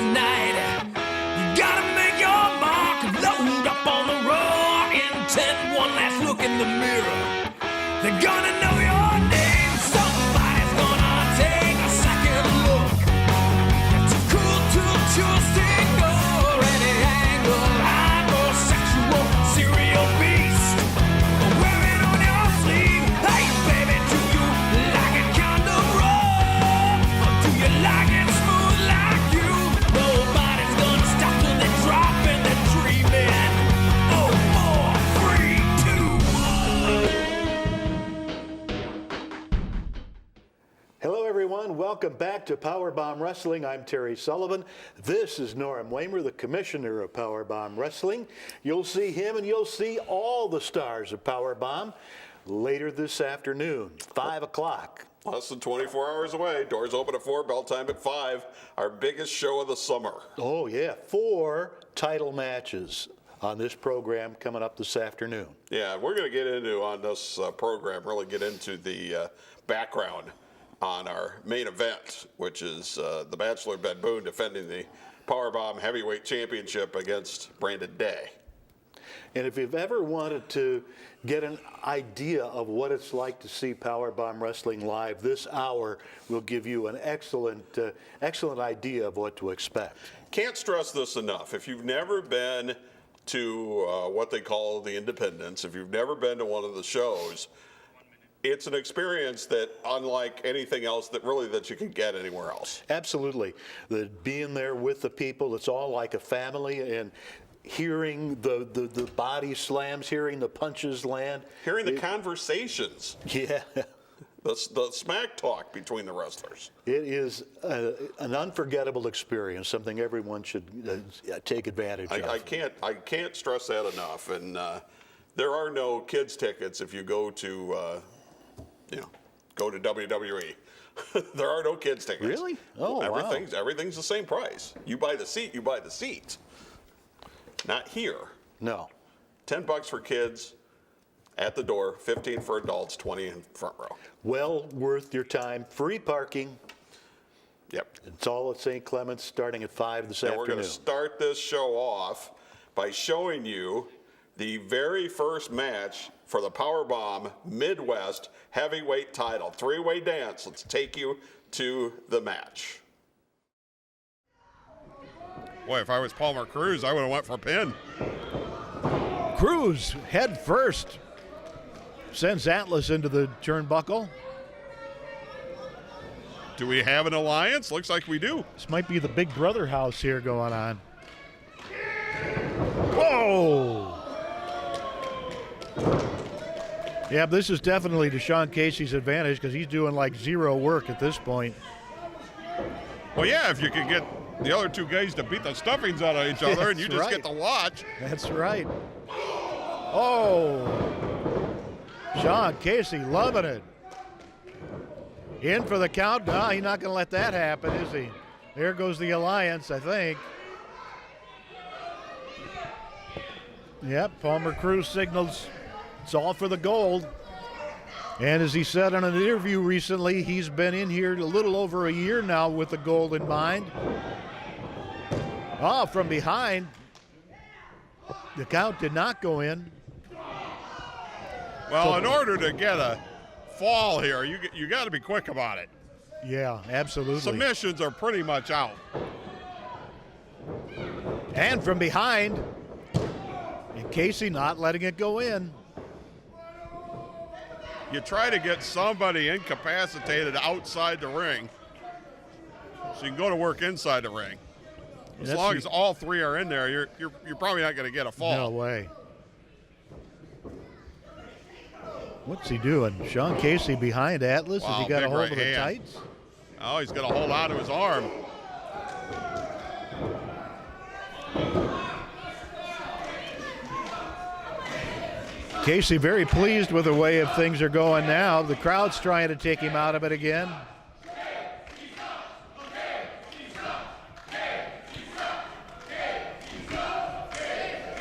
tonight. You gotta make your mark, load up on the roar, intent one last look in the mirror. They're gonna know your name, somebody's gonna take a second look. You're too cool to choose to ignore any angle, hypersexual serial beast. Wear it on your sleeve, hey baby, do you like it kind of raw? Or do you like it smooth like you? Nobody's gonna stop till they drop and they're dreaming. Oh, 4, 3, 2, 1. Hello, everyone. Welcome back to PowerBomb Wrestling. I'm Terry Sullivan. This is Wamer, the commissioner of PowerBomb Wrestling. You'll see him and you'll see all the stars of PowerBomb later this afternoon, 5 o'clock. Less than 24 hours away. Doors open at 4, bell time at 5. Our biggest show of the summer. Oh, yeah. 4 title matches on this program coming up this afternoon. Yeah, we're going to get into, on this program, really get into the background on our main event, which is the Bachelor Ben Boone defending the PowerBomb Heavyweight Championship against Brandon Day. And if you've ever wanted to get an idea of what it's like to see PowerBomb Wrestling live, this hour will give you an excellent idea of what to expect. Can't stress this enough. If you've never been to what they call the Independence, if you've never been to one of the shows, it's an experience that unlike anything else that you can get anywhere else. Absolutely. Being there with the people, it's all like a family, and hearing the body slams, hearing the punches land. Hearing the conversations. Yeah. The smack talk between the wrestlers. It is an unforgettable experience, something everyone should take advantage of. I can't stress that enough. And there are no kids tickets if you go to WWE. There are no kids tickets. Really? Oh, everything's the same price. You buy the seat, you buy the seat. Not here. No. $10 for kids at the door, 15 for adults, 20 in front row. Well worth your time. Free parking. Yep. It's all at St. Clement's starting at 5 this afternoon. And we're going to start this show off by showing you the very first match for the PowerBomb Midwest Heavyweight title. 3-way dance. Let's take you to the match. Boy, if I was Palmer Cruz, I would have went for a pin. Cruz head first sends Atlas into the turnbuckle. Do we have an alliance? Looks like we do. This might be the Big Brother house here going on. Whoa! Yeah, this is definitely to Sean Casey's advantage because he's doing like zero work at this point. Well, yeah, if you could get the other two guys to beat the stuffings out of each other and you just get to watch. That's right. Oh, Sean Casey loving it. In for the count. No, he's not going to let that happen, is he? There goes the alliance, I think. Yep, Palmer Cruz signals it's all for the gold. And as he said in an interview recently, he's been in here a little over a year now with the gold in mind. Oh, from behind. The count did not go in. Well, in order to get a fall here, you got to be quick about it. Yeah, absolutely. Submissions are pretty much out. And from behind, and Casey not letting it go in. You try to get somebody incapacitated outside the ring so you can go to work inside the ring. As long as all three are in there, you're probably not going to get a fall. No way. What's he doing? Sean Casey behind Atlas. Has he got a hold of the tights? Oh, he's going to hold on to his arm. Casey very pleased with the way of things are going now. The crowd's trying to take him out of it again.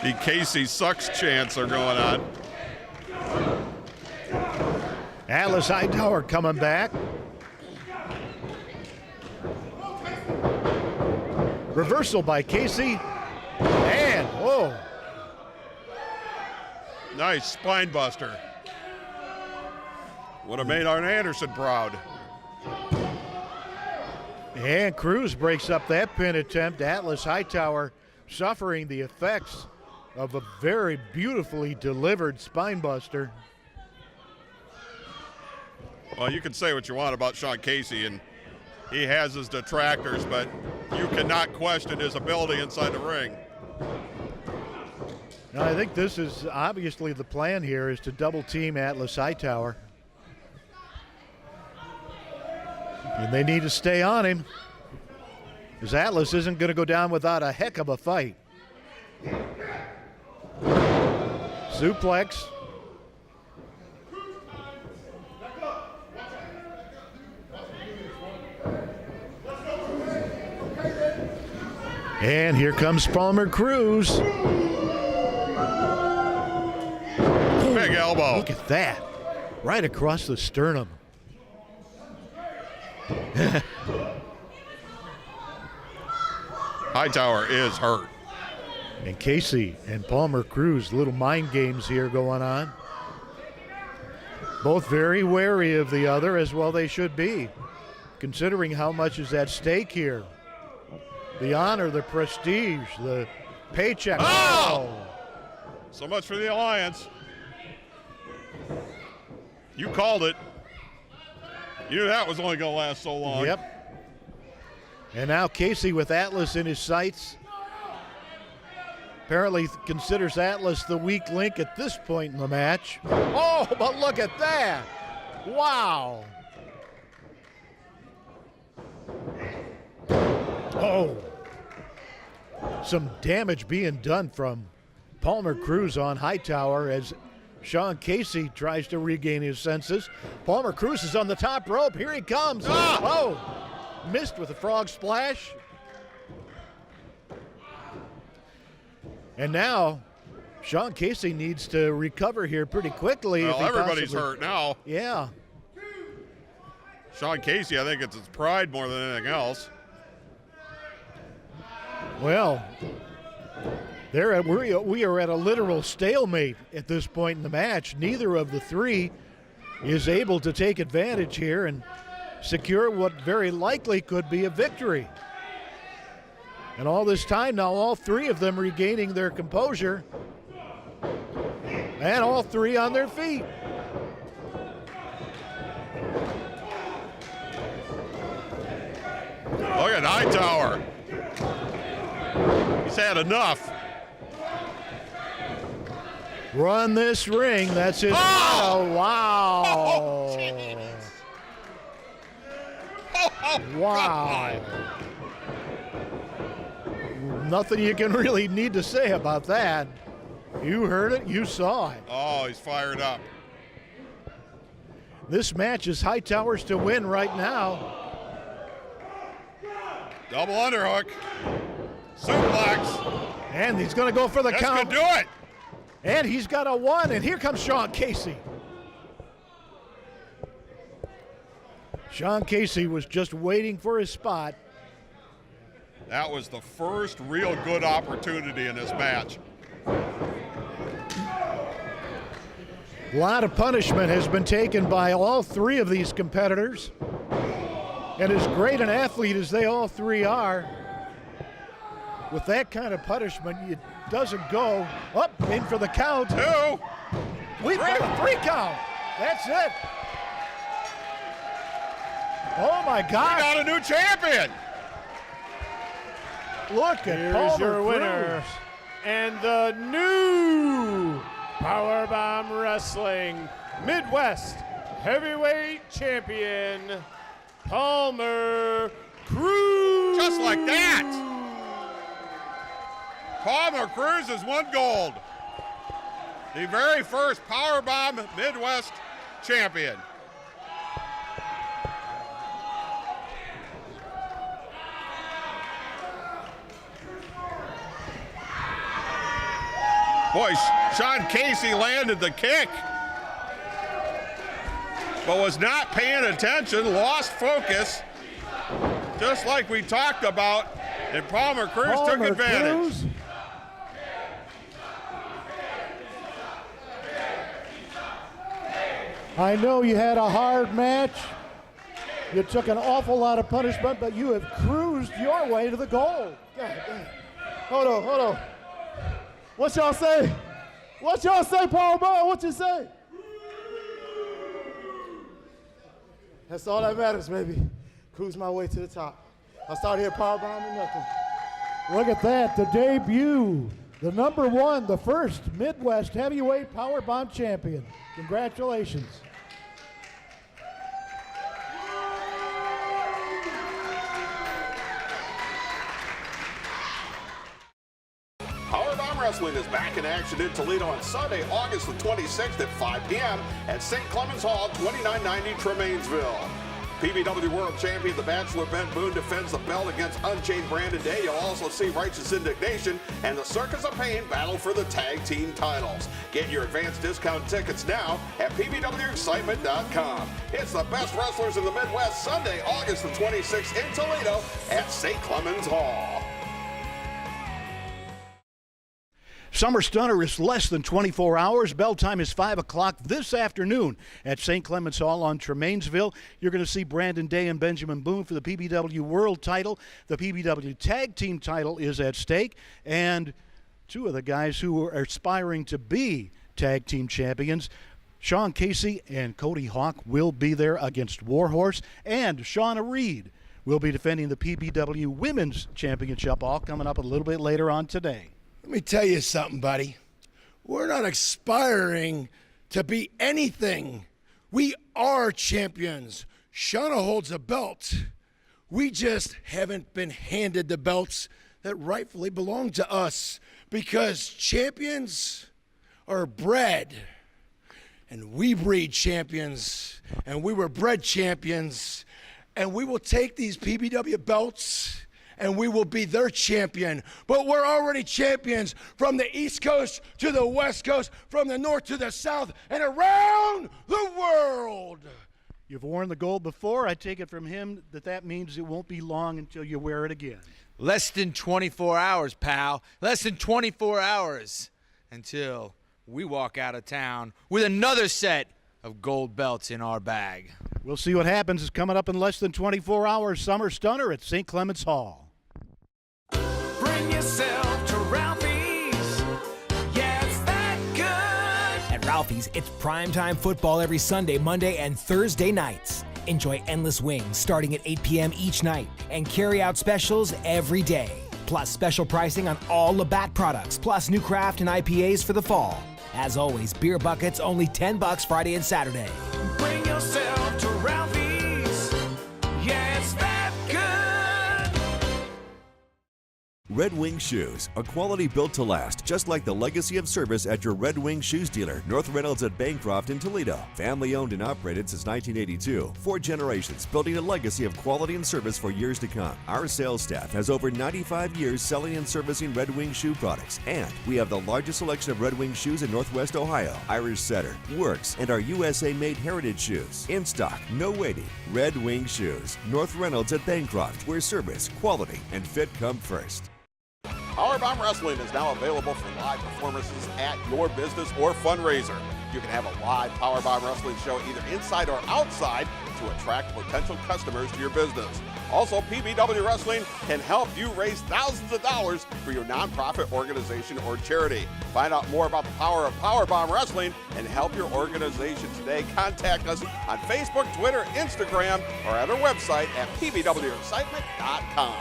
The Casey sucks chants are going on. Atlas Hightower coming back. Reversal by Casey. And, whoa. Nice spine buster. Would have made Arn Anderson proud. And Cruz breaks up that pin attempt. Atlas Hightower suffering the effects of a very beautifully delivered spine buster. Well, you can say what you want about Sean Casey, and he has his detractors, but you cannot question his ability inside the ring. Now, I think this is obviously the plan here, is to double team Atlas Hightower. And they need to stay on him, because Atlas isn't going to go down without a heck of a fight. Suplex. And here comes Palmer Cruz. Big elbow. Look at that. Right across the sternum. Hightower is hurt. And Casey and Palmer Cruz, little mind games here going on. Both very wary of the other, as well they should be, considering how much is at stake here. The honor, the prestige, the paycheck. Oh! So much for the alliance. You called it. You knew that was only going to last so long. Yep. And now Casey with Atlas in his sights. Apparently considers Atlas the weak link at this point in the match. Oh, but look at that. Wow. Oh. Some damage being done from Palmer Cruz on Hightower as Sean Casey tries to regain his senses. Palmer Cruz is on the top rope. Here he comes. Ah! Oh, missed with a frog splash. And now Sean Casey needs to recover here pretty quickly. Well, everybody's possibly hurt now. Yeah. Sean Casey, I think it's his pride more than anything else. Well, we are at a literal stalemate at this point in the match. Neither of the three is able to take advantage here and secure what very likely could be a victory. And all this time now, all three of them regaining their composure, and all three on their feet. Look at Hightower. He's had enough. Run this ring, that's it. Oh! Wow. Oh, jeez. Oh, Wow. Nothing you can really need to say about that. You heard it, you saw it. Oh, he's fired up. This match is Hightower's to win right now. Double underhook. Suplex. And he's going to go for the This count. could do it. And he's got a one, and here comes Sean Casey. Sean Casey was just waiting for his spot. That was the first real good opportunity in this match. A lot of punishment has been taken by all three of these competitors. And as great an athlete as they all three are, with that kind of punishment, it doesn't go up in for the count. Two. We've got a three count. That's it. Oh my We God. got a new champion. Look at Here's Palmer your winner Cruz. and the new PowerBomb Wrestling Midwest Heavyweight Champion, Palmer Cruz. Just like that. Palmer Cruz has won gold. The very first PowerBomb Midwest champion. Boy, Sean Casey landed the kick, but was not paying attention, lost focus, just like we talked about And Palmer Cruz took advantage. Cruz. I know you had a hard match. You took an awful lot of punishment, but you have cruised your way to the goal. God damn. Hold on. What y'all say? What y'all say, PowerBomb? What you say? That's all that matters, baby. Cruise my way to the top. I started here PowerBomb and nothing. Look at that, the debut. The number one, the first Midwest heavyweight PowerBomb champion. Congratulations. PowerBomb Wrestling is back in action in Toledo on Sunday, August the 26th at 5 p.m. at St. Clement's Hall, 2990 Tremainsville. PBW World Champion, the Bachelor Boone, defends the belt against Unchained Brandon Day. You'll also see Righteous Indignation and the Circus of Pain battle for the tag team titles. Get your advanced discount tickets now at pbwexcitement.com. It's the best wrestlers in the Midwest, Sunday, August the 26th in Toledo at St. Clement's Hall. Summer Stunner is less than 24 hours. Bell time is 5 o'clock this afternoon at St. Clement's Hall on Tremainsville. You're going to see Brandon Day and Benjamin Boone for the PBW World title. The PBW Tag Team title is at stake. And two of the guys who are aspiring to be Tag Team champions, Sean Casey and Cody Hawk, will be there against Warhorse. And Shauna Reed will be defending the PBW Women's Championship, all coming up a little bit later on today. Let me tell you something, buddy. We're not aspiring to be anything. We are champions. Shauna holds a belt. We just haven't been handed the belts that rightfully belong to us, because champions are bred, and we breed champions, and we were bred champions, and we will take these PBW belts and we will be their champion. But we're already champions from the East Coast to the West Coast, from the North to the South, and around the world. You've worn the gold before. I take it from him that means it won't be long until you wear it again. Less than 24 hours, pal. Less than 24 hours until we walk out of town with another set of gold belts in our bag. We'll see what happens. It's coming up in less than 24 hours. Summer Stunner at St. Clement's Hall. Bring yourself to Ralphie's. Yeah, it's that good. At Ralphie's, it's primetime football every Sunday, Monday, and Thursday nights. Enjoy endless wings starting at 8 p.m. each night and carry-out specials every day. Plus special pricing on all Labatt products, plus new craft and IPAs for the fall. As always, beer buckets only $10 Friday and Saturday. Bring yourself to Ralphie's. Yeah, it's that good. Red Wing Shoes, a quality built to last, just like the legacy of service at your Red Wing Shoes dealer, North Reynolds at Bancroft in Toledo. Family owned and operated since 1982. 4 generations building a legacy of quality and service for years to come. Our sales staff has over 95 years selling and servicing Red Wing shoe products. And we have the largest selection of Red Wing shoes in Northwest Ohio. Irish Setter, Works, and our USA-made heritage shoes. In stock, no waiting. Red Wing Shoes, North Reynolds at Bancroft, where service, quality, and fit come first. PowerBomb Wrestling is now available for live performances at your business or fundraiser. You can have a live PowerBomb Wrestling show either inside or outside to attract potential customers to your business. Also, PBW Wrestling can help you raise thousands of dollars for your nonprofit organization or charity. Find out more about the power of PowerBomb Wrestling and help your organization today. Contact us on Facebook, Twitter, Instagram, or at our website at pbwexcitement.com.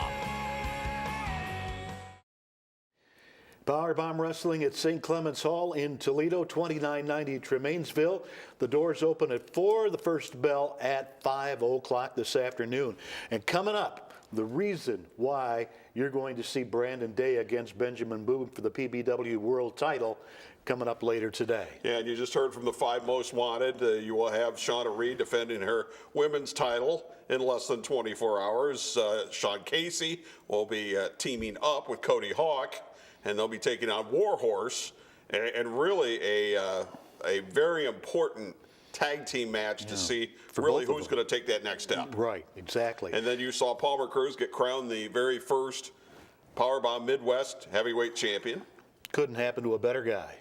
PowerBomb Wrestling at St. Clement's Hall in Toledo, 2990 Tremainsville. The doors open at 4, the first bell at 5 o'clock this afternoon. And coming up, the reason why you're going to see Brandon Day against Benjamin Boone for the PBW World title coming up later today. Yeah, and you just heard from the 5 most wanted. You will have Shauna Reed defending her women's title in less than 24 hours. Sean Casey will be teaming up with Cody Hawk, and they'll be taking on Warhorse, and really a very important tag team match to see really who's going to take that next step. Right, exactly. And then you saw Palmer Cruz get crowned the very first PowerBomb Midwest heavyweight champion. Couldn't happen to a better guy.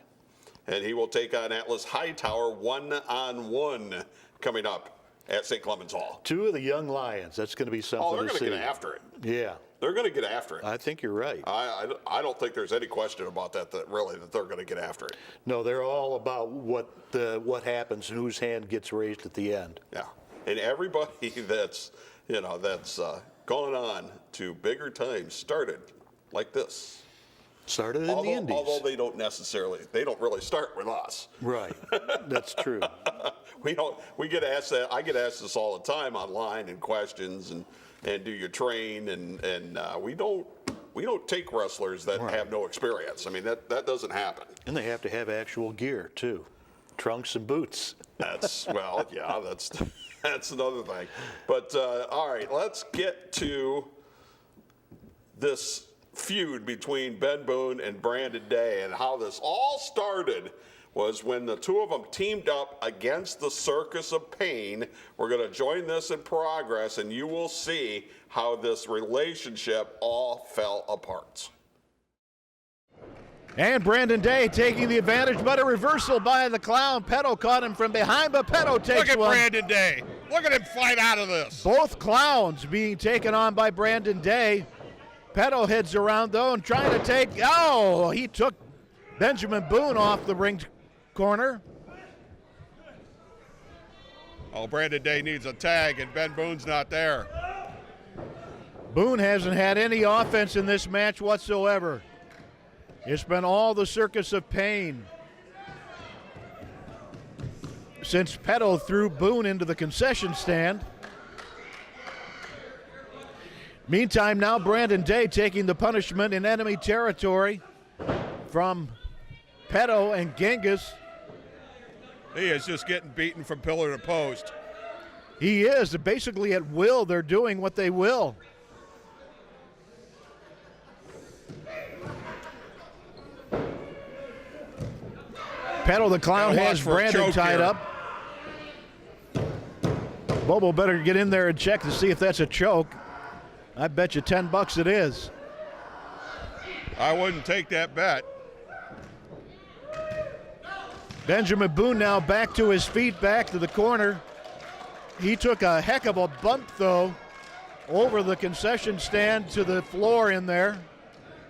And he will take on Atlas Hightower one-on-one coming up at St. Clement's Hall. 2 of the young Lions. That's going to be something to see. Oh, they're going to get after it. Yeah. They're going to get after it. I think you're right. I don't think there's any question about that that they're going to get after it. No, they're all about what happens and whose hand gets raised at the end. Yeah. And everybody that's gone on to bigger times started like this. Started in the Indies. Although they don't really start with us. Right. That's true. We get asked that. I get asked this all the time online in questions and do you train and we don't take wrestlers that have no experience. I mean that doesn't happen. And they have to have actual gear too, trunks and boots. That's another thing. But all right, let's get to this feud between Ben Boone and Brandon Day, and how this all started was when the 2 of them teamed up against the Circus of Pain. We're going to join this in progress, and you will see how this relationship all fell apart. And Brandon Day taking the advantage, but a reversal by the Clown. Petto caught him from behind, but Petto takes Look at one. Brandon Day. Look at him fight out of this. Both Clowns being taken on by Brandon Day. Petto heads around, though, and trying to take, he took Benjamin Boone off the ring corner. Oh, Brandon Day needs a tag, and Ben Boone's not there. Boone hasn't had any offense in this match whatsoever. It's been all the Circus of Pain. Since Petto threw Boone into the concession stand. Meantime, now Brandon Day taking the punishment in enemy territory from Petto and Genghis. He is just getting beaten from pillar to post. He is. Basically at will, they're doing what they will. Petto the Clown has Brandon tied up. Bobo better get in there and check to see if that's a choke. I bet you $10 it is. I wouldn't take that bet. Benjamin Boone now back to his feet, back to the corner. He took a heck of a bump, though, over the concession stand to the floor in there.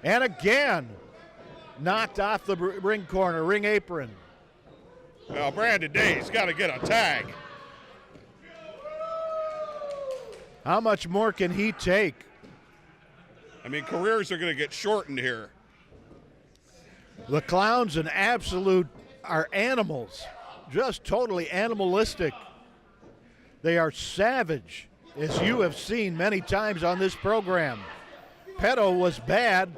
And again, knocked off the ring corner, ring apron. Well, Brandon Day's got to get a tag. How much more can he take? I mean, careers are going to get shortened here. The Clowns are animals, just totally animalistic. They are savage, as you have seen many times on this program. Petto was bad.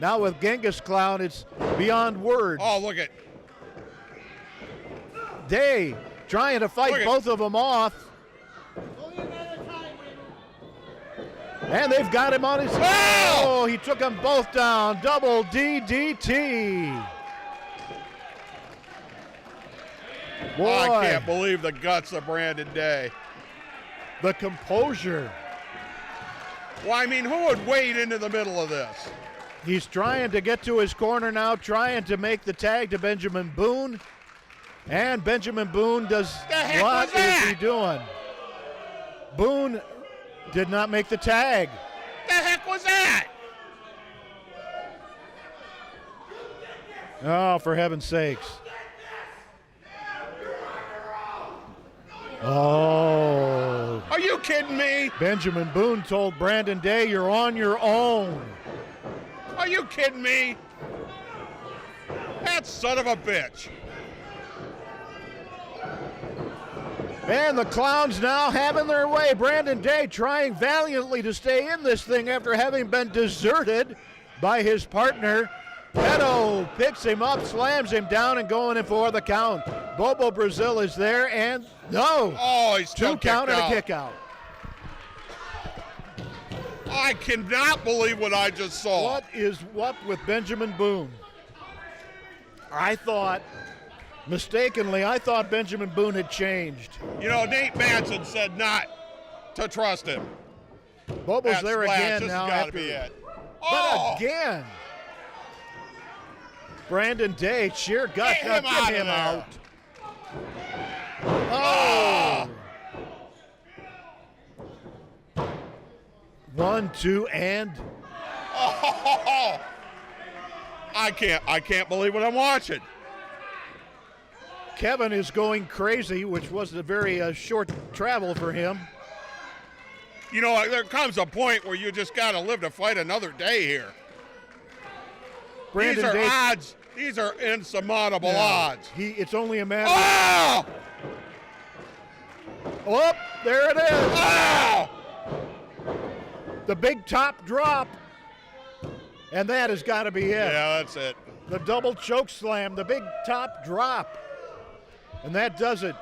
Now with Genghis Clown, it's beyond words. Oh, look at Day trying to fight both of them off. And they've got him on his... Oh, he took them both down. Double DDT. Boy, I can't believe the guts of Brandon Day. The composure. Well, I mean, who would wade into the middle of this? He's trying to get to his corner now, trying to make the tag to Benjamin Boone. And Benjamin Boone does... What is he doing? Boone did not make the tag. The heck was that? Oh, for heaven's sakes. Oh. Are you kidding me? Benjamin Boone told Brandon Day, you're on your own. Are you kidding me? That son of a bitch. And the Clowns now having their way. Brandon Day trying valiantly to stay in this thing after having been deserted by his partner. Petto picks him up, slams him down, and going in for the count. Bobo Brazil is there, and no. Oh, he's 2 count and a kick out. I cannot believe what I just saw. What is what with Benjamin Boone? I thought Benjamin Boone had changed. You know, Nate Manson said not to trust him. Bobo's That there splash, again this now. has got to be it. But again, Brandon Day, sheer guts. Get him out. Oh! 1, 2, and Oh! I can't believe what I'm watching. Kevin is going crazy, which was a very short travel for him. You know, there comes a point where you just got to live to fight another day here. Brandon These are Day, odds. These are insurmountable odds. It's only a matter Oh! Oh, there it is. Oh! The big top drop. And that has got to be it. Yeah, that's it. The double choke slam, the big top drop. And that does it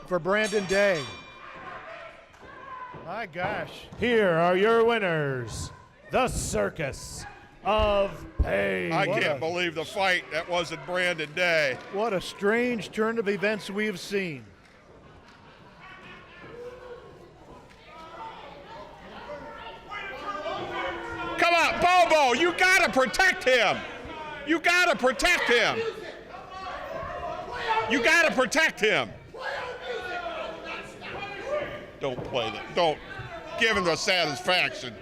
for Brandon Day. My gosh. Here are your winners, the Circus of Pain. I can't believe the fight that wasn't Brandon Day. What a strange turn of events we have seen. Come on, Bobo, you got to protect him. You got to protect him. You got to protect him. Don't play that. Don't give him the satisfaction.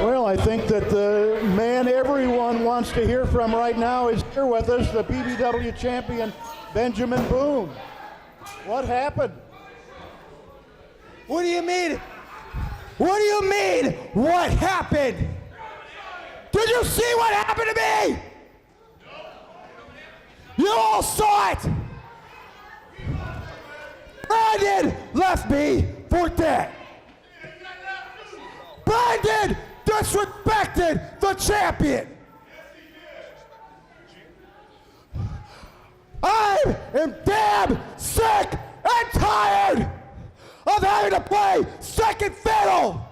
Well, I think that the man everyone wants to hear from right now is here with us, the PBW champion, Benjamin Boone. What happened? What do you mean? What do you mean? What happened? Did you see what happened to me? You all saw it. Brandon left me for dead. Brandon disrespected the champion. I am damn sick and tired of having to play second fiddle.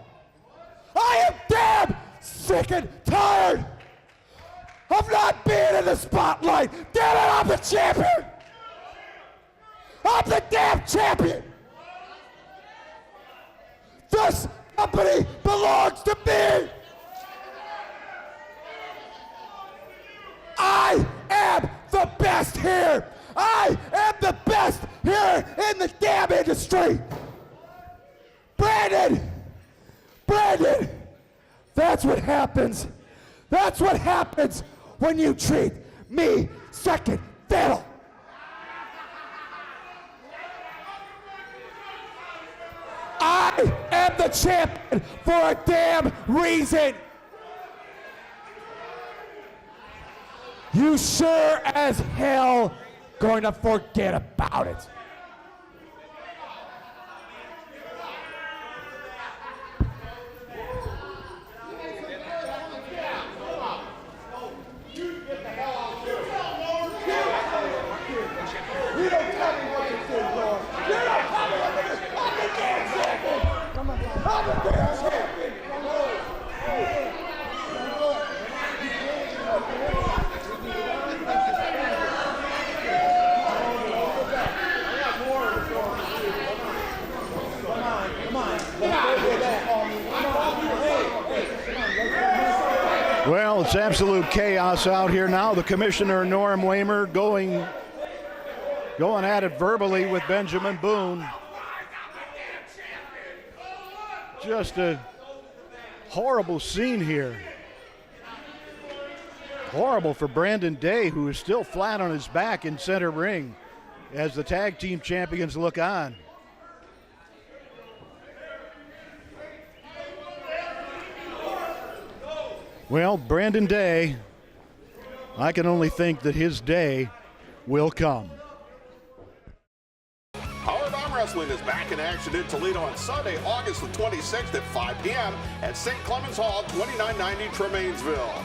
I am damn sick and tired of not being in the spotlight. Damn it, I'm the champion. I'm the damn champion. This company belongs to me. I am the best here. I am the best here in the damn industry. Brandon, that's what happens. That's what happens when you treat me second fiddle. I am the champion for a damn reason. You sure as hell going to forget about it. You don't tell me what to do, Lord. You don't tell me what to do. I'm the damn champion. Come on. I'm the damn champion. Well, it's absolute chaos out here now. The commissioner, Norm Wamer, going at it verbally with Benjamin Boone. Just a horrible scene here. Horrible for Brandon Day, who is still flat on his back in center ring as the tag team champions look on. Well, Brandon Day, I can only think that his day will come. PowerBomb Wrestling is back in action in Toledo on Sunday, August the 26th at 5 p.m. at St. Clement's Hall, 2990 Tremainsville.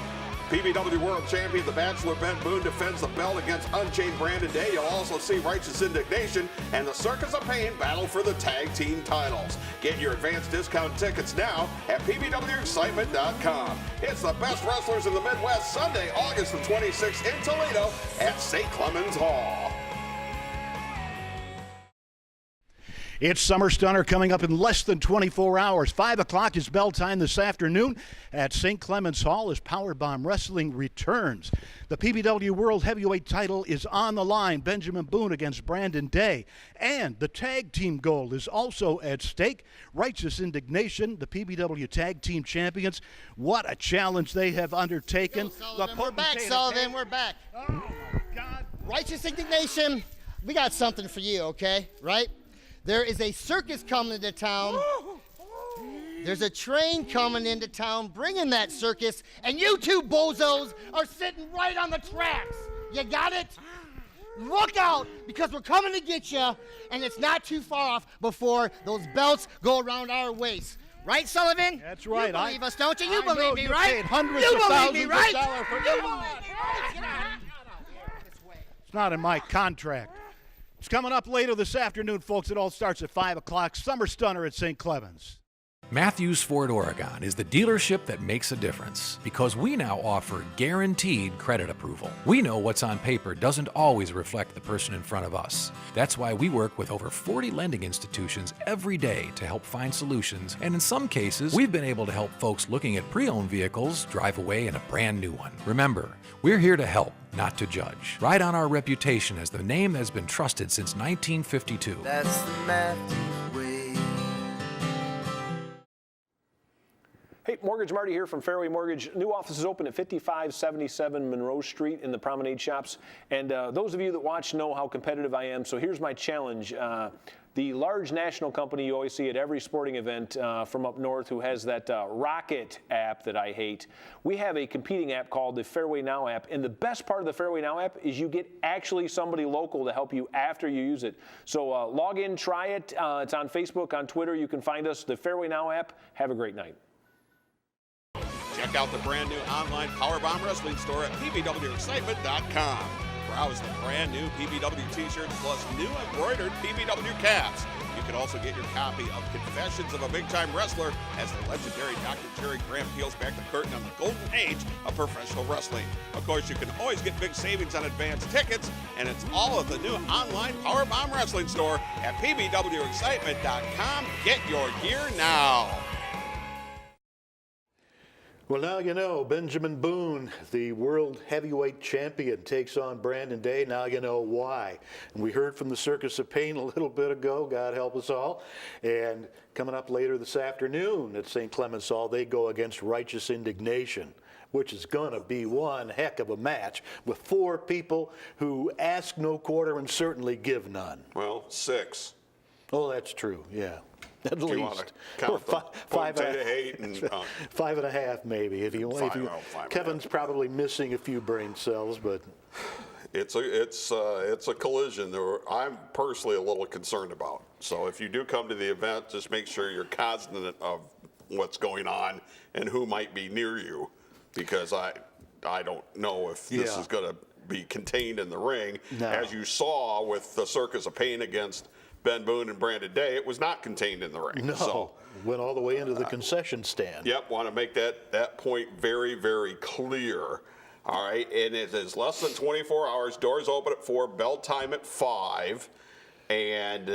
PBW World Champion, the Bachelor Ben Boone, defends the belt against Unchained Brandon Day. You'll also see Righteous Indignation and the Circus of Pain battle for the tag team titles. Get your advanced discount tickets now at pbwexcitement.com. It's the best wrestlers in the Midwest, Sunday, August the 26th in Toledo at St. Clement's Hall. It's Summer Stunner coming up in less than 24 hours. 5 o'clock is bell time this afternoon at St. Clement's Hall as PowerBomb Wrestling returns. The PBW World Heavyweight title is on the line. Benjamin Boone against Brandon Day. And the tag team gold is also at stake. Righteous Indignation, the PBW Tag Team Champions. What a challenge they have undertaken. We're back, Sullivan. We're back. Oh, my God. Righteous Indignation, we got something for you, okay? Right? There is a circus coming into town. There's a train coming into town bringing that circus, and you two bozos are sitting right on the tracks. You got it? Look out, because we're coming to get you, and it's not too far off before those belts go around our waist. Right, Sullivan? That's right. You believe us, don't you? You I believe me, you right? paid hundreds you of believe thousands me, of right? dollars for You believe me, right? Get out. It's not in my contract. It's coming up later this afternoon, folks. It all starts at 5 o'clock. Summer Stunner at St. Clement's. Matthews Ford Oregon is the dealership that makes a difference because we now offer guaranteed credit approval. We know what's on paper doesn't always reflect the person in front of us. That's why we work with over 40 lending institutions every day to help find solutions, and in some cases, we've been able to help folks looking at pre-owned vehicles drive away in a brand new one. Remember, we're here to help, not to judge. Ride on our reputation as the name that has been trusted since 1952. That's the Matthews way. Hey, Mortgage Marty here from Fairway Mortgage. New office is open at 5577 Monroe Street in the Promenade Shops. And those of you that watch know how competitive I am, so here's my challenge. The large national company you always see at every sporting event from up north who has that Rocket app that I hate, we have a competing app called the Fairway Now app. And the best part of the Fairway Now app is you get actually somebody local to help you after you use it. So log in, try it. It's on Facebook, on Twitter. You can find us, the Fairway Now app. Have a great night. Check out the brand new online PowerBomb Wrestling store at pbwexcitement.com. Browse the brand new PBW t-shirts plus new embroidered PBW caps. You can also get your copy of Confessions of a Big-Time Wrestler as the legendary Dr. Jerry Graham peels back the curtain on the golden age of professional wrestling. Of course, you can always get big savings on advance tickets, and it's all at the new online PowerBomb Wrestling store at pbwexcitement.com. Get your gear now. Well, now you know, Benjamin Boone, the world heavyweight champion, takes on Brandon Day. Now you know why. And we heard from the Circus of Pain a little bit ago, God help us all. And coming up later this afternoon at St. Clement's Hall, they go against Righteous Indignation, which is going to be one heck of a match with 4 people who ask no quarter and certainly give none. Well, 6. Oh, that's true, yeah. At least. You want to count the 5.8 and 5.5 maybe. If you Kevin's probably missing a few brain cells, but it's a collision that I'm personally a little concerned about. So if you do come to the event, just make sure you're cognizant of what's going on and who might be near you, because I don't know if this is going to be contained in the ring. No. As you saw with the Circus of Pain against Ben Boone and Brandon Day, it was not contained in the ring. No, so, went all the way into the concession stand. Yep, want to make that point very, very clear. All right, and it is less than 24 hours. Doors open at 4, bell time at 5, and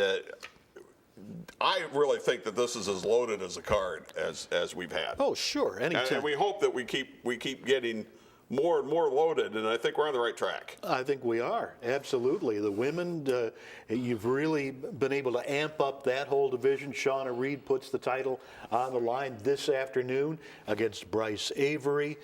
I really think that this is as loaded as a card as we've had. Oh, sure, anytime. And we hope that we keep getting more and more loaded, and I think we're on the right track. I think we are, absolutely. The women, you've really been able to amp up that whole division. Shauna Reed puts the title on the line this afternoon against Bryce Avery.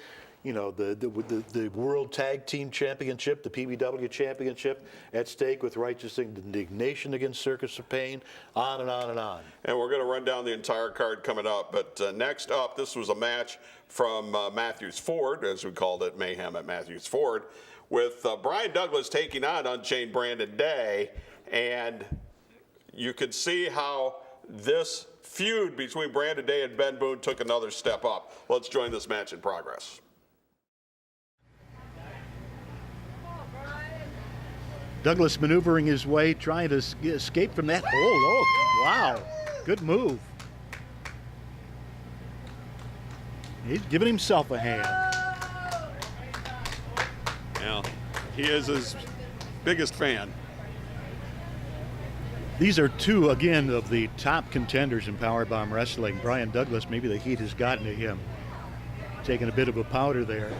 You know, the World Tag Team Championship, the PBW Championship at stake with Righteous Indignation against Circus of Pain, on and on and on. And we're going to run down the entire card coming up. But next up, this was a match from Matthews Ford, as we called it, Mayhem at Matthews Ford, with Brian Douglas taking on Unchained Brandon Day, and you could see how this feud between Brandon Day and Ben Boone took another step up. Let's join this match in progress. Douglas maneuvering his way, trying to escape from that hole. Oh, wow. Good move. He's giving himself a hand. Yeah, he is his biggest fan. These are two, again, of the top contenders in PowerBomb Wrestling. Brian Douglas, maybe the heat has gotten to him. Taking a bit of a powder there.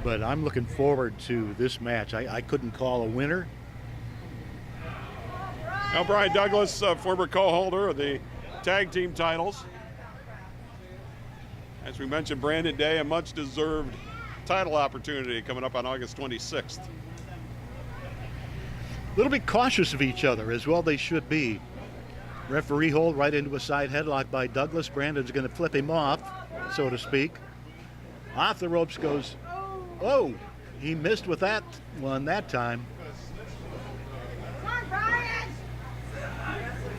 But I'm looking forward to this match. I couldn't call a winner. Now Brian Douglas, former co-holder of the tag team titles. As we mentioned, Brandon Day, a much-deserved title opportunity coming up on August 26th. A little bit cautious of each other, as well they should be. Referee hold right into a side headlock by Douglas. Brandon's going to flip him off, so to speak. Off the ropes goes, oh, he missed with that one that time.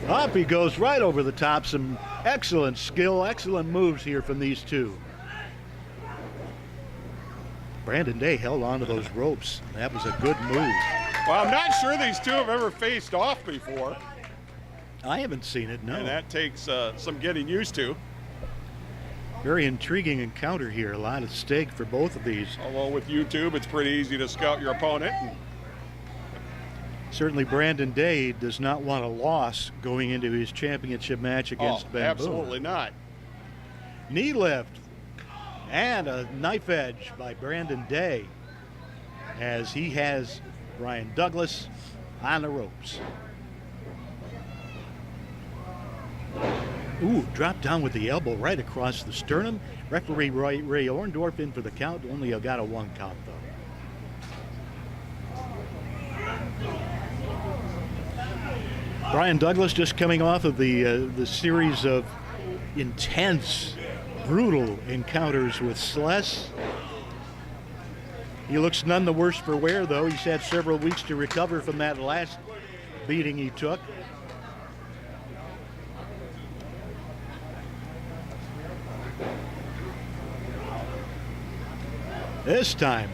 Up he goes right over the top. Some excellent skill, excellent moves here from these two. Brandon Day held on to those ropes. That was a good move. Well, I'm not sure these two have ever faced off before. I haven't seen it, no. And that takes some getting used to. Very intriguing encounter here. A lot at stake for both of these. Although with YouTube, it's pretty easy to scout your opponent. Certainly Brandon Day does not want a loss going into his championship match against Ben Boone. Absolutely not. Knee lift and a knife edge by Brandon Day as he has Brian Douglas on the ropes. Ooh, dropped down with the elbow right across the sternum. Referee Ray Orndorff in for the count. Only got a 1 count though. Brian Douglas just coming off of the series of intense, brutal encounters with Sluss. He looks none the worse for wear, though. He's had several weeks to recover from that last beating he took. This time,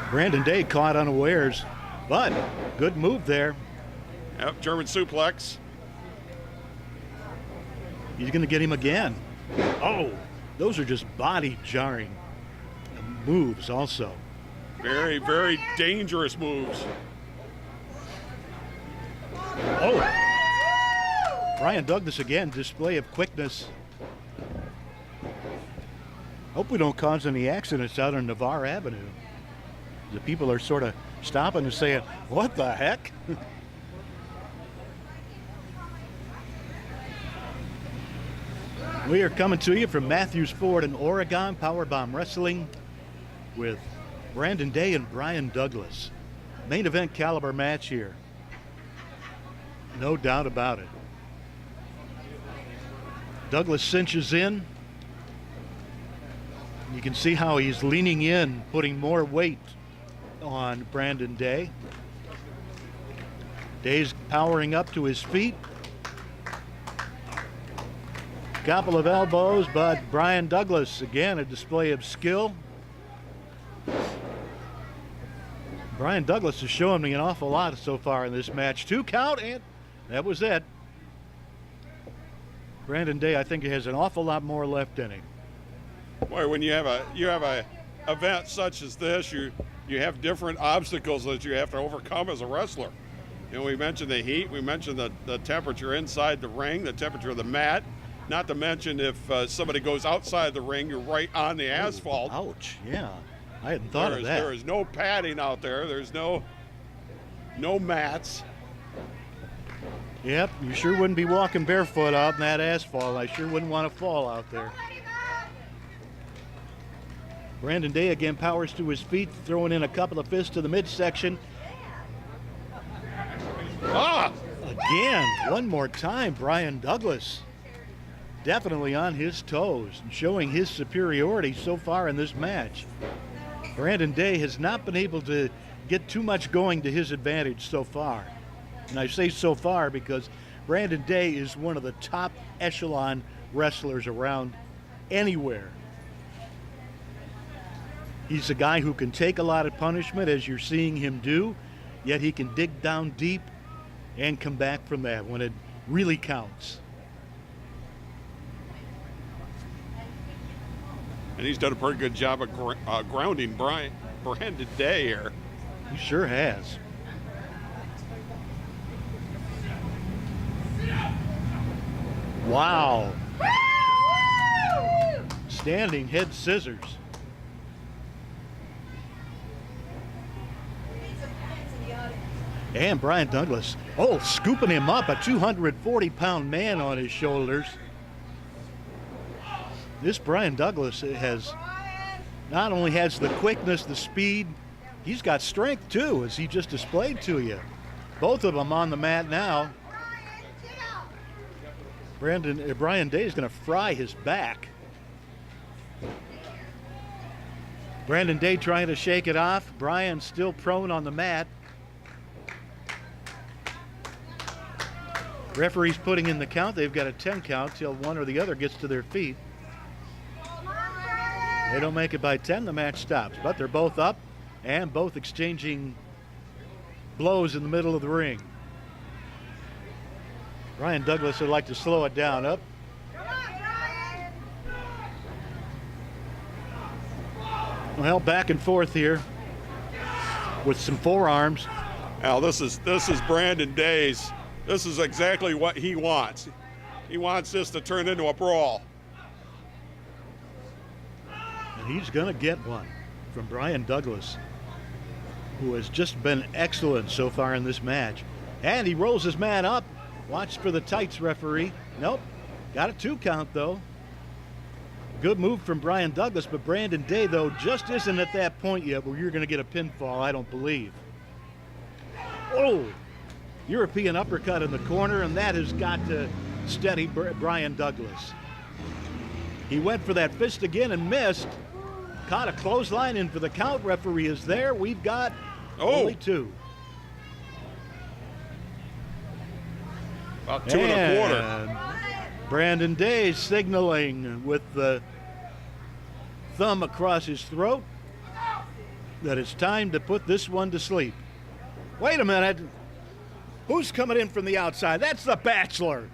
Brandon Day caught unawares, but good move there. Yep, German suplex. He's going to get him again. Oh, those are just body-jarring moves also. Very, very dangerous moves. Oh, Brian Douglas again, display of quickness. Hope we don't cause any accidents out on Navarre Avenue. The people are sort of stopping and saying, what the heck? We are coming to you from Matthews Ford in Oregon, PowerBomb Wrestling with Brandon Day and Brian Douglas. Main event caliber match here. No doubt about it. Douglas cinches in. You can see how he's leaning in, putting more weight on Brandon Day. Day's powering up to his feet. Couple of elbows, but Brian Douglas, again, a display of skill. Brian Douglas is showing me an awful lot so far in this match. 2 count, and that was it. Brandon Day, I think, has an awful lot more left in him. Boy, when you have a event such as this, you have different obstacles that you have to overcome as a wrestler. You know, we mentioned the heat, we mentioned the temperature inside the ring, the temperature of the mat. Not to mention if somebody goes outside the ring, you're right on the asphalt. Ouch, yeah. I hadn't thought of that. There is no padding out there. There's no mats. Yep, you sure wouldn't be walking barefoot out in that asphalt. I sure wouldn't want to fall out there. Brandon Day again powers to his feet, throwing in a couple of fists to the midsection. Ah! Again, one more time, Brian Douglas. Definitely on his toes and showing his superiority so far in this match. Brandon Day has not been able to get too much going to his advantage so far. And I say so far because Brandon Day is one of the top echelon wrestlers around anywhere. He's a guy who can take a lot of punishment, as you're seeing him do, yet he can dig down deep and come back from that when it really counts. And he's done a pretty good job of grounding Brandon Day here. He sure has. Wow. Standing head scissors. And Brian Douglas, scooping him up, a 240-pound man on his shoulders. This Brian Douglas has not only has the quickness, the speed, he's got strength too, as he just displayed to you. Both of them on the mat now. Brian Day is going to fry his back. Brandon Day trying to shake it off. Brian still prone on the mat. Referee's putting in the count. They've got a 10 count till one or the other gets to their feet. They don't make it by 10, the match stops. But they're both up and both exchanging blows in the middle of the ring. Brian Douglas would like to slow it down. Up. Well, back and forth here with some forearms. Now this is Brandon Day's. This is exactly what he wants. He wants this to turn into a brawl. And he's going to get one from Brian Douglas, who has just been excellent so far in this match. And he rolls his man up. Watch for the tights, referee. Nope. Got a 2 count, though. Good move from Brian Douglas, but Brandon Day, though, just isn't at that point yet where you're going to get a pinfall, I don't believe. Oh! European uppercut in the corner, and that has got to steady Brian Douglas. He went for that fist again and missed. Caught a clothesline in for the count. Referee is there. We've got only 2. About 2 1/4. Brandon Day signaling with the thumb across his throat that it's time to put this one to sleep. Wait a minute. Who's coming in from the outside? That's the Bachelor.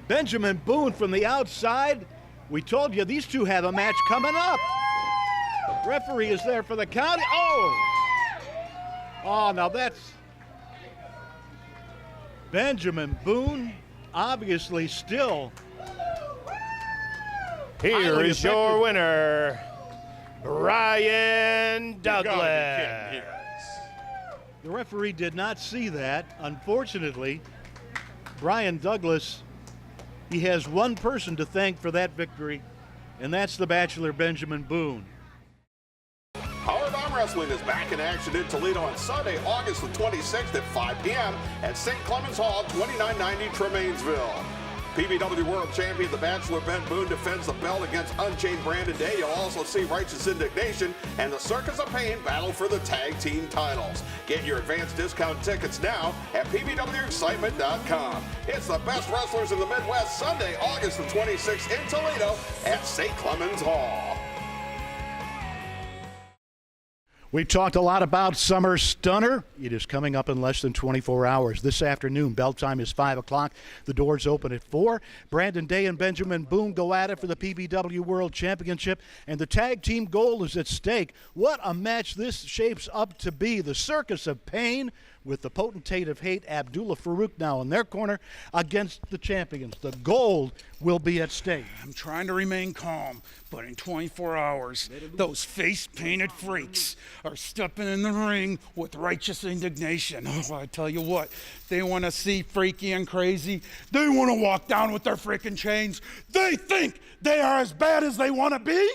Benjamin Boone from the outside. We told you these two have a match coming up. Referee is there for the count. Oh, now that's Benjamin Boone, obviously still. Here is your winner, Brian Douglas. The referee did not see that. Unfortunately, Brian Douglas, he has one person to thank for that victory, and that's the Bachelor, Benjamin Boone. PowerBomb Wrestling is back in action in Toledo on Sunday, August the 26th at 5 p.m. at St. Clement's Hall, 2990 Tremainsville. PBW World Champion, the Bachelor Ben Boone, defends the belt against Unchained Brandon Day. You'll also see Righteous Indignation and the Circus of Pain battle for the tag team titles. Get your advanced discount tickets now at pbwexcitement.com. It's the best wrestlers in the Midwest, Sunday, August the 26th in Toledo at St. Clement's Hall. We've talked a lot about Summer Stunner. It is coming up in less than 24 hours. This afternoon, bell time is 5 o'clock. The doors open at 4. Brandon Day and Benjamin Boone go at it for the PBW World Championship, and the tag team goal is at stake. What a match this shapes up to be. The Circus of Pain with the potentate of hate, Abdullah Farouk, now in their corner against the champions. The gold will be at stake. I'm trying to remain calm, but in 24 hours, those face-painted freaks are stepping in the ring with Righteous Indignation. Oh, I tell you what, they want to see freaky and crazy. They want to walk down with their freaking chains. They think they are as bad as they want to be.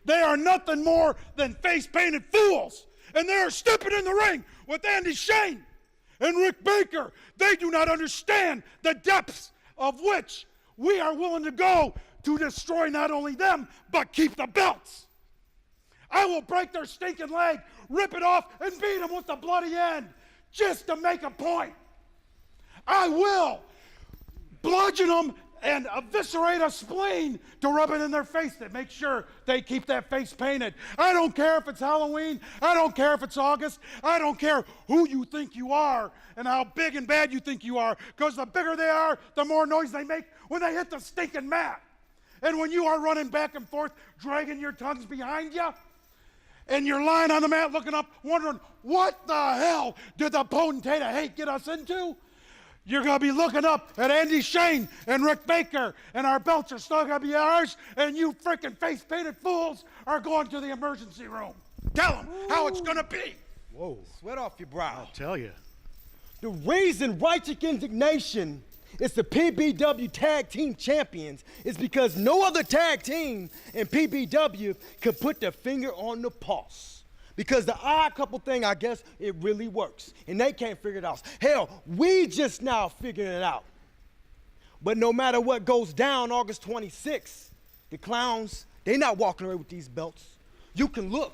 They are nothing more than face-painted fools. And they are stepping in the ring with Andy Shane and Rick Baker. They do not understand the depths of which we are willing to go to destroy not only them, but keep the belts. I will break their stinking leg, rip it off, and beat them with the bloody end just to make a point. I will bludgeon them and eviscerate a spleen to rub it in their face to make sure they keep that face painted. I don't care if it's Halloween. I don't care if it's August. I don't care who you think you are and how big and bad you think you are, because the bigger they are, the more noise they make when they hit the stinking mat. And when you are running back and forth, dragging your tongues behind you, and you're lying on the mat looking up, wondering, what the hell did the potentate of hate get us into? You're going to be looking up at Andy Shane and Rick Baker, and our belts are still going to be ours, and you freaking face-painted fools are going to the emergency room. Tell them how it's going to be. Whoa. Sweat off your brow. I'll tell you. The reason Righteous Indignation is the PBW Tag Team Champions is because no other tag team in PBW could put their finger on the pulse. Because the odd couple thing, I guess, it really works. And they can't figure it out. Hell, we just now figured it out. But no matter what goes down August 26th, the clowns, they not walking away with these belts. You can look,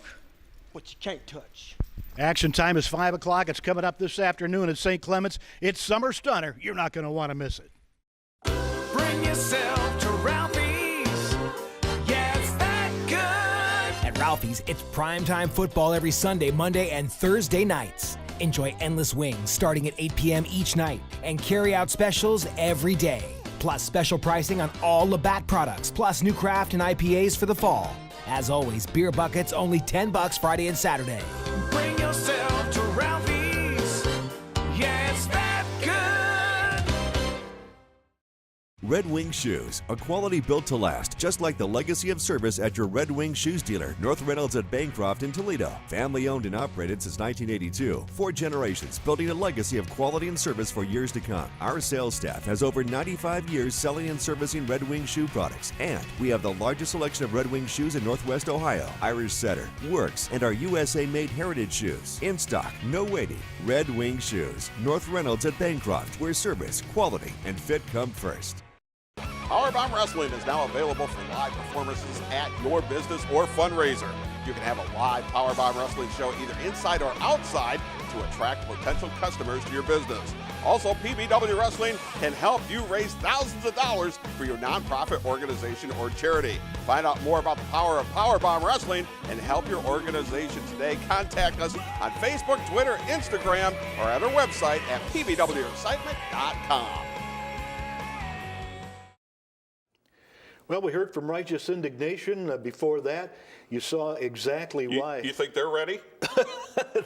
but you can't touch. Action time is 5 o'clock. It's coming up this afternoon at St. Clement's. It's Summer Stunner. You're not going to want to miss it. Bring yourself to Ralphie's. Yeah, it's that good. At Ralphie's, it's primetime football every Sunday, Monday, and Thursday nights. Enjoy endless wings starting at 8 p.m. each night and carry-out specials every day. Plus special pricing on all Labatt products, plus new craft and IPAs for the fall. As always, beer buckets only $10 Friday and Saturday. Bring yourself to Ralphie's. Yeah, it's that good. Red Wing Shoes, a quality built to last, just like the legacy of service at your Red Wing Shoes dealer, North Reynolds at Bancroft in Toledo. Family owned and operated since 1982. 4 generations, building a legacy of quality and service for years to come. Our sales staff has over 95 years selling and servicing Red Wing shoe products, and we have the largest selection of Red Wing shoes in Northwest Ohio. Irish Setter, Works, and our USA-made heritage shoes. In stock, no waiting. Red Wing Shoes, North Reynolds at Bancroft, where service, quality, and fit come first. PowerBomb Wrestling is now available for live performances at your business or fundraiser. You can have a live PowerBomb Wrestling show either inside or outside to attract potential customers to your business. Also, PBW Wrestling can help you raise thousands of dollars for your nonprofit organization or charity. Find out more about the power of PowerBomb Wrestling and help your organization today. Contact us on Facebook, Twitter, Instagram, or at our website at pbwexcitement.com. Well, we heard from Righteous Indignation. Before that, you saw exactly why. You think they're ready?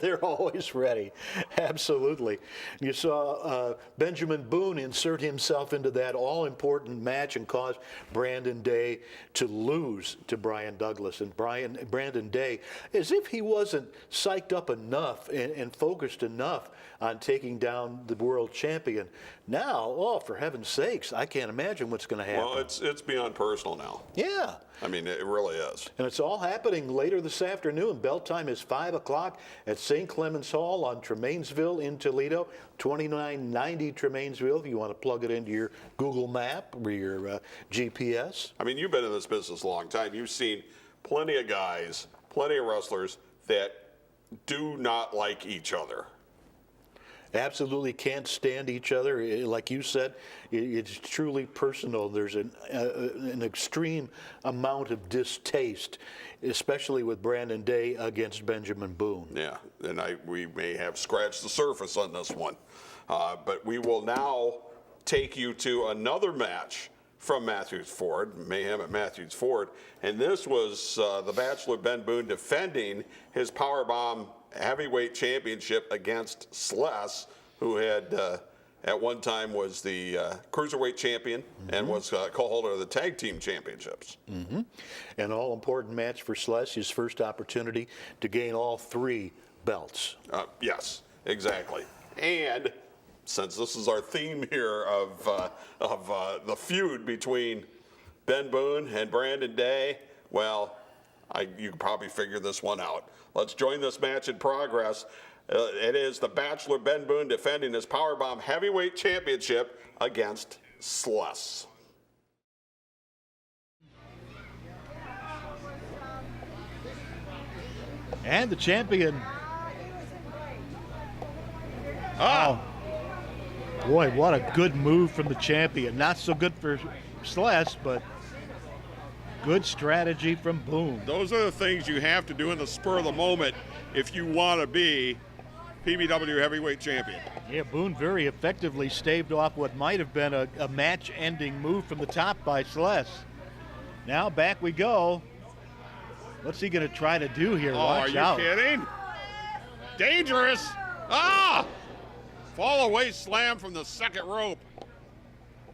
They're always ready. Absolutely. You saw Benjamin Boone insert himself into that all-important match and cause Brandon Day to lose to Brian Douglas. And Brandon Day, as if he wasn't psyched up enough and focused enough on taking down the world champion. Now, oh, for heaven's sakes, I can't imagine what's going to happen. Well, it's beyond personal now. Yeah. I mean, it really is. And it's all happening later this afternoon. Bell time is 5 o'clock at St. Clement's Hall on Tremainsville in Toledo, 2990 Tremainsville, if you want to plug it into your Google map or your GPS. I mean, you've been in this business a long time. You've seen plenty of guys, plenty of wrestlers that do not like each other. Absolutely can't stand each other. Like you said, it's truly personal. There's an extreme amount of distaste, especially with Brandon Day against Benjamin Boone. Yeah, and we may have scratched the surface on this one. But we will now take you to another match from Matthews Ford, Mayhem at Matthews Ford. And this was the Bachelor Ben Boone defending his PowerBomb Heavyweight Championship against Sluss, who had at one time was the Cruiserweight champion and was co-holder of the Tag Team Championships. An all-important match for Sluss, his first opportunity to gain all 3 belts. Yes, exactly. And since this is our theme here of the feud between Ben Boone and Brandon Day, well, you can probably figure this one out. Let's join this match in progress. It is the Bachelor Ben Boone defending his PowerBomb Heavyweight Championship against Sluss. And the champion. Oh. Boy, what a good move from the champion. Not so good for Sluss, but good strategy from Boone. Those are the things you have to do in the spur of the moment if you want to be PBW heavyweight champion. Yeah, Boone very effectively staved off what might have been a match-ending move from the top by Sluss. Now back we go. What's he going to try to do here? Watch out. Are you kidding? Dangerous. Ah! Fall away slam from the second rope.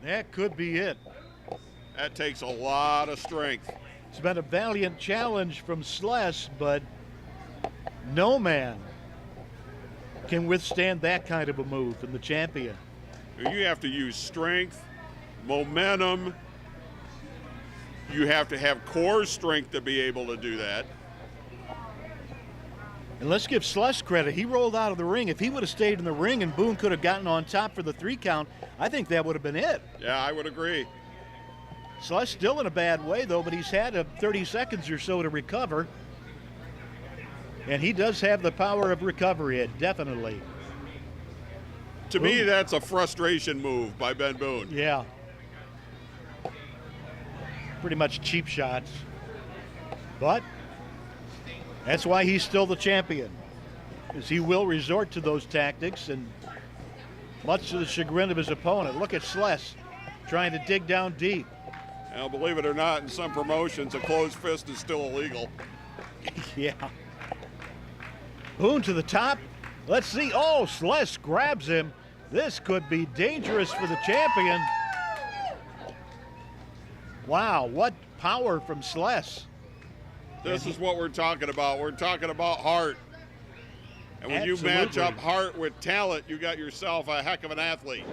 That could be it. That takes a lot of strength. It's been a valiant challenge from Sluss, but no man can withstand that kind of a move from the champion. You have to use strength, momentum. You have to have core strength to be able to do that. And let's give Sluss credit. He rolled out of the ring. If he would have stayed in the ring and Boone could have gotten on top for the 3 count, I think that would have been it. Yeah, I would agree. Sluss still in a bad way, though, but he's had 30 seconds or so to recover. And he does have the power of recovery, definitely. To me, that's a frustration move by Ben Boone. Yeah. Pretty much cheap shots. But that's why he's still the champion, because he will resort to those tactics, and much to the chagrin of his opponent. Look at Sluss trying to dig down deep. Now, believe it or not, in some promotions, a closed fist is still illegal. Yeah. Boone to the top. Let's see. Oh, Sluss grabs him. This could be dangerous for the champion. Wow, what power from Sluss. This is what we're talking about. We're talking about heart. And when you match up heart with talent, you got yourself a heck of an athlete.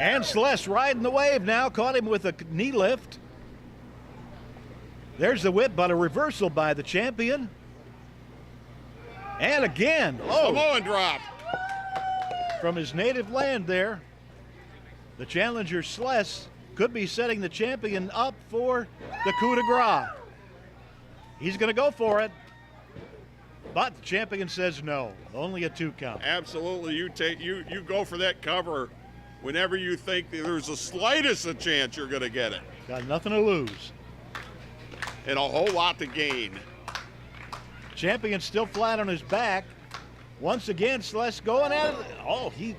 And Sluss riding the wave now. Caught him with a knee lift. There's the whip, but a reversal by the champion. And again. Oh, Samoan drop. From his native land there. The challenger Sluss could be setting the champion up for the coup de grace. He's going to go for it. But the champion says no. Only a 2 count. Absolutely. You go for that cover whenever you think there's the slightest a chance you're going to get it. Got nothing to lose. And a whole lot to gain. Champion still flat on his back. Once again, Sluss going at it. Oh, he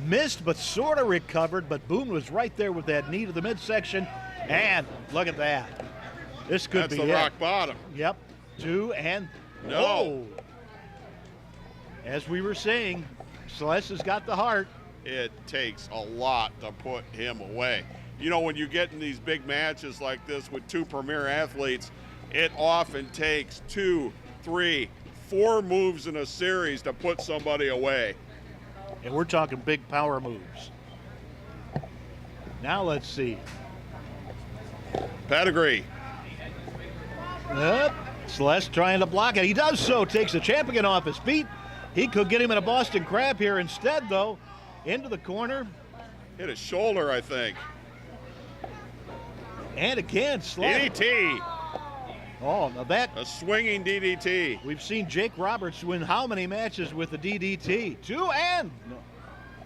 missed but sort of recovered, but Boone was right there with that knee to the midsection. And look at that. This could be That's the rock bottom. Yep. 2 and no. Oh. As we were saying, Sluss has got the heart. It takes a lot to put him away. You know, when you get in these big matches like this with 2 premier athletes, it often takes 2, 3, 4 moves in a series to put somebody away. And we're talking big power moves. Now let's see. Pedigree. Yep. Sluss trying to block it. He does so. Takes the champion off his feet. He could get him in a Boston Crab here instead, though. Into the corner. Hit his shoulder, I think. And again, Sluss. DDT. Oh, now that. A swinging DDT. We've seen Jake Roberts win how many matches with the DDT? 2 and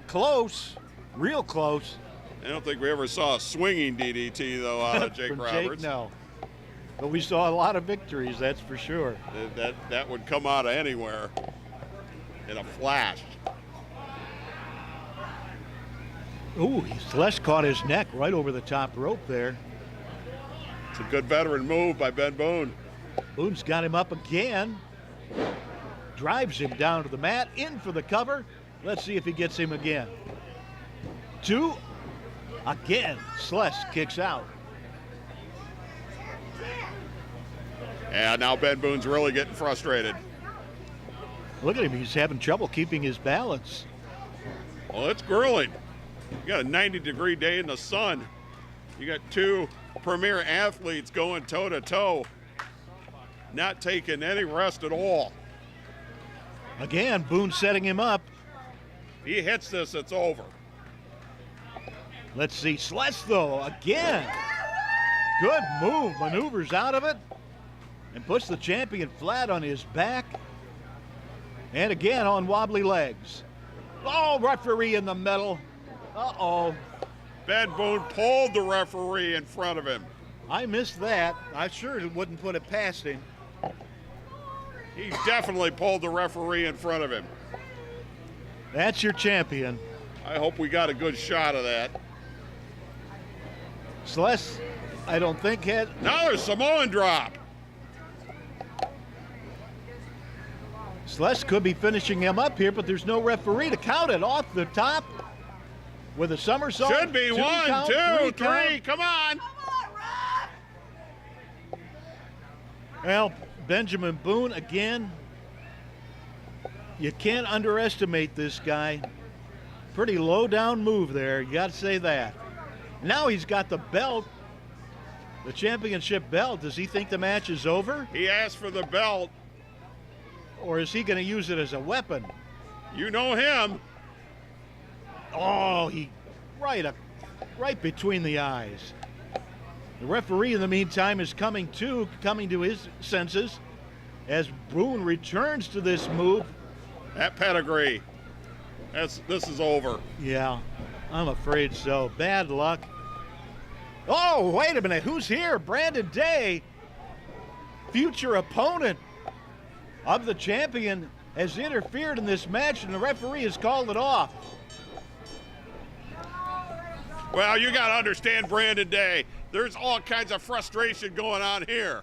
close. Real close. I don't think we ever saw a swinging DDT, though, out of Jake Roberts. Jake, no. But we saw a lot of victories, that's for sure. That would come out of anywhere in a flash. Ooh, Sluss caught his neck right over the top rope there. It's a good veteran move by Ben Boone. Boone's got him up again. Drives him down to the mat, in for the cover. Let's see if he gets him again. 2. Again, Sluss kicks out. Yeah, now Ben Boone's really getting frustrated. Look at him, he's having trouble keeping his balance. Well, it's grueling. You got a 90-degree day in the sun. You got 2 premier athletes going toe-to-toe, not taking any rest at all. Again, Boone setting him up. If he hits this, it's over. Let's see, Sluss though, again. Good move, maneuvers out of it, and puts the champion flat on his back. And again on wobbly legs. Oh, referee in the middle. Uh-oh. Ben Boone pulled the referee in front of him. I missed that. I sure wouldn't put it past him. He definitely pulled the referee in front of him. That's your champion. I hope we got a good shot of that. Sluss, I don't think had. Now there's Samoan drop. Sluss could be finishing him up here, but there's no referee to count it off the top with a somersault. Should be Two one, count, two, three count. three. Come on. Well, Benjamin Boone again. You can't underestimate this guy. Pretty low down move there. You got to say that. Now he's got the belt, the championship belt. Does he think the match is over? He asked for the belt. Or is he going to use it as a weapon? You know him. Oh, he right between the eyes. The referee, in the meantime, is coming to his senses as Boone returns to this move. That pedigree. This is over. Yeah, I'm afraid so. Bad luck. Oh, wait a minute. Who's here? Brandon Day, future opponent of the champion, has interfered in this match, and the referee has called it off. Well, you got to understand Brandon Day. There's all kinds of frustration going on here.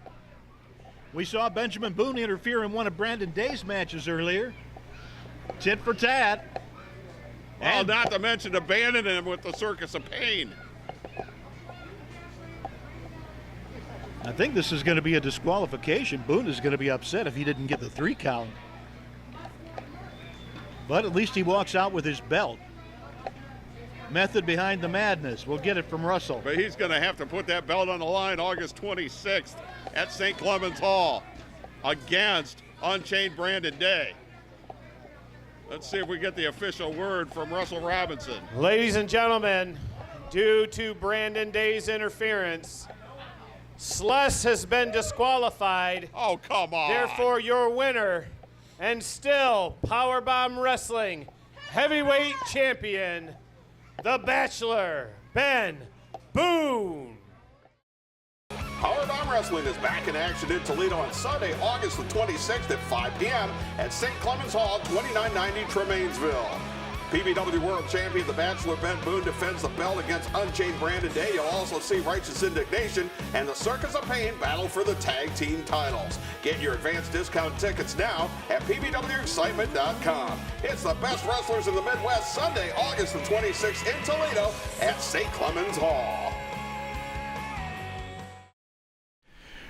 We saw Benjamin Boone interfere in one of Brandon Day's matches earlier. Tit for tat. Well, And not to mention abandoning him with the Circus of Pain. I think this is going to be a disqualification. Boone is going to be upset if he didn't get the 3 count. But at least he walks out with his belt. Method behind the madness. We'll get it from Russell. But he's going to have to put that belt on the line August 26th at St. Clement's Hall against Unchained Brandon Day. Let's see if we get the official word from Russell Robinson. Ladies and gentlemen, due to Brandon Day's interference, Sluss has been disqualified. Oh, come on. Therefore, your winner and still PowerBomb Wrestling heavyweight champion, The Bachelor, Ben Boone. PowerBomb Wrestling is back in action in Toledo on Sunday, August the 26th at 5 p.m. at St. Clement's Hall, 2990 Tremainsville. PBW World Champion The Bachelor Ben Boone defends the belt against Unchained Brandon Day. You'll also see Righteous Indignation and the Circus of Pain battle for the tag team titles. Get your advanced discount tickets now at pbwexcitement.com. It's the best wrestlers in the Midwest, Sunday, August the 26th in Toledo at St. Clement's Hall.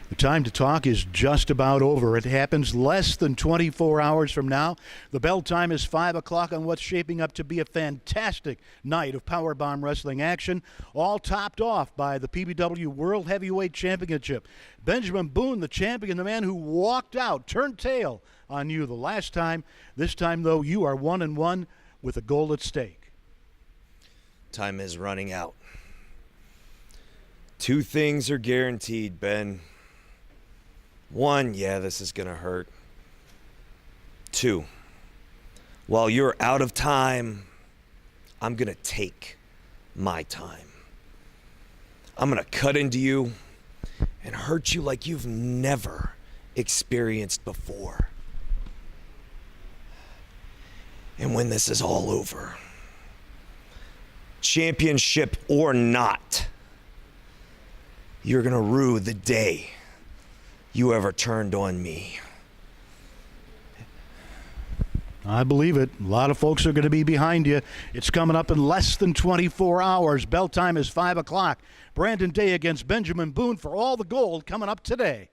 The time to talk is just about over. It happens less than 24 hours from now. The bell time is 5 o'clock on what's shaping up to be a fantastic night of PowerBomb Wrestling action, all topped off by the PBW World Heavyweight Championship. Benjamin Boone, the champion, the man who walked out, turned tail on you the last time. This time, though, you are 1-1 with a goal at stake. Time is running out. 2 things are guaranteed, Ben. 1, yeah, this is going to hurt. 2, while you're out of time, I'm going to take my time. I'm going to cut into you and hurt you like you've never experienced before. And when this is all over, championship or not, you're going to rue the day you ever turned on me. I believe it. A lot of folks are going to be behind you. It's coming up in less than 24 hours. Bell time is 5 o'clock. Brandon Day against Benjamin Boone for all the gold coming up today.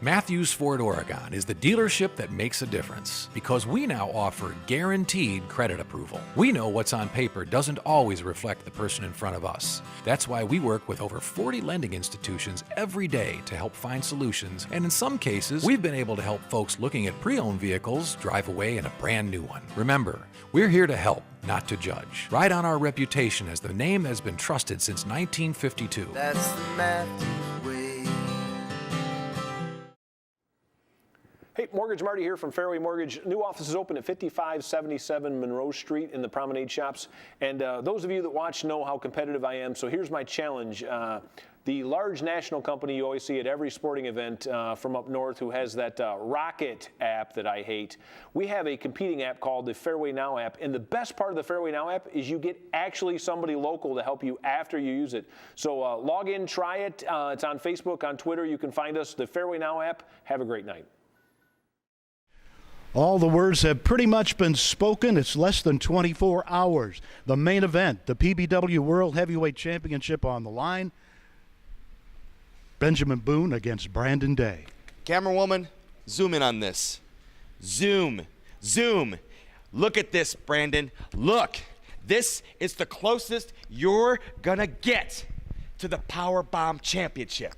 Matthews Ford Oregon is the dealership that makes a difference because we now offer guaranteed credit approval. We know what's on paper doesn't always reflect the person in front of us. That's why we work with over 40 lending institutions every day to help find solutions, and in some cases, we've been able to help folks looking at pre-owned vehicles drive away in a brand new one. Remember, we're here to help, not to judge. Ride on our reputation as the name that has been trusted since 1952. That's the Matthews way. Hey, Mortgage Marty here from Fairway Mortgage. New office is open at 5577 Monroe Street in the Promenade Shops. And those of you that watch know how competitive I am, so here's my challenge. The large national company you always see at every sporting event from up north who has that Rocket app that I hate, we have a competing app called the Fairway Now app. And the best part of the Fairway Now app is you get actually somebody local to help you after you use it. So log in, try it. It's on Facebook, on Twitter. You can find us, the Fairway Now app. Have a great night. All the words have pretty much been spoken. It's less than 24 hours. The main event, the PBW World Heavyweight Championship on the line. Benjamin Boone against Brandon Day. Camera woman, zoom in on this. Zoom. Look at this, Brandon. Look. This is the closest you're gonna get to the PowerBomb Championship.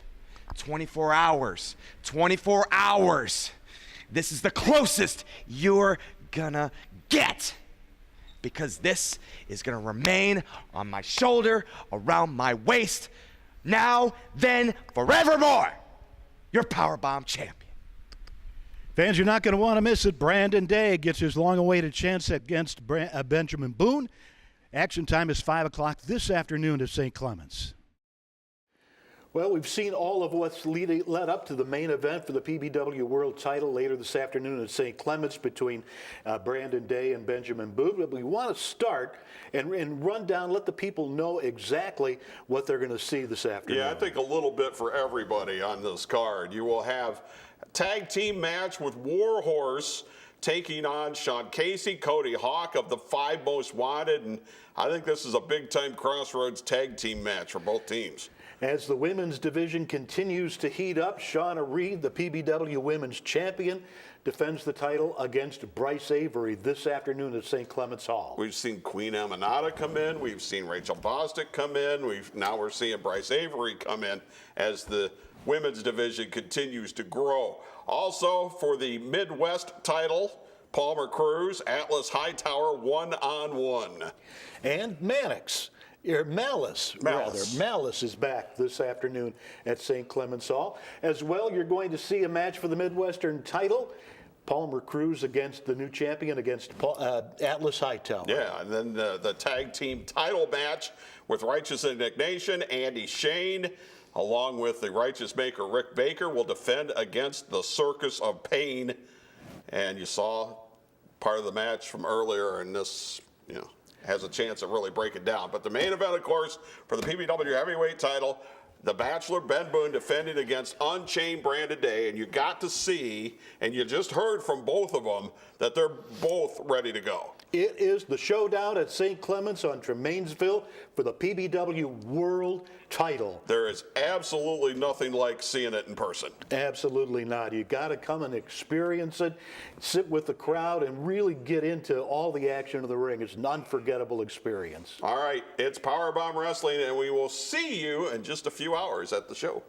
24 hours. 24 hours. This is the closest you're gonna get, because this is gonna remain on my shoulder, around my waist, now, then, forevermore. Your PowerBomb champion. Fans, you're not going to want to miss it. Brandon Day gets his long-awaited chance against Benjamin Boone. Action time is 5 o'clock this afternoon at St. Clement's. Well, we've seen all of what's led up to the main event for the PBW World title later this afternoon at St. Clement's between Brandon Day and Benjamin Boone. But we want to start and run down, let the people know exactly what they're going to see this afternoon. Yeah, I think a little bit for everybody on this card. You will have a tag team match with Warhorse taking on Sean Casey, Cody Hawk of the 5 Most Wanted. And I think this is a big-time crossroads tag team match for both teams. As the women's division continues to heat up, Shauna Reed, the PBW Women's Champion, defends the title against Bryce Avery this afternoon at St. Clement's Hall. We've seen Queen Amanada come in. We've seen Rachel Bostic come in. Now we're seeing Bryce Avery come in as the women's division continues to grow. Also, for the Midwest title, Palmer Cruz, Atlas Hightower, 1-on-1. And Mannix. Malice is back this afternoon at St. Clement's Hall. As well, you're going to see a match for the Midwestern title. Palmer Cruz against the new champion, against Atlas Hightower. Yeah, and then the tag team title match with Righteous Indignation, Andy Shane, along with the Righteous Maker, Rick Baker, will defend against the Circus of Pain. And you saw part of the match from earlier, and this, has a chance of really breaking down. But the main event, of course, for the PBW heavyweight title, the Bachelor Ben Boone defending against Unchained Brandon Day. And you got to see, and you just heard from both of them, that they're both ready to go. It is the showdown at St. Clement's on Tremainsville for the PBW World title. There is absolutely nothing like seeing it in person. Absolutely not. You got to come and experience it, sit with the crowd, and really get into all the action of the ring. It's an unforgettable experience. All right, it's PowerBomb Wrestling, and we will see you in just a few hours at the show.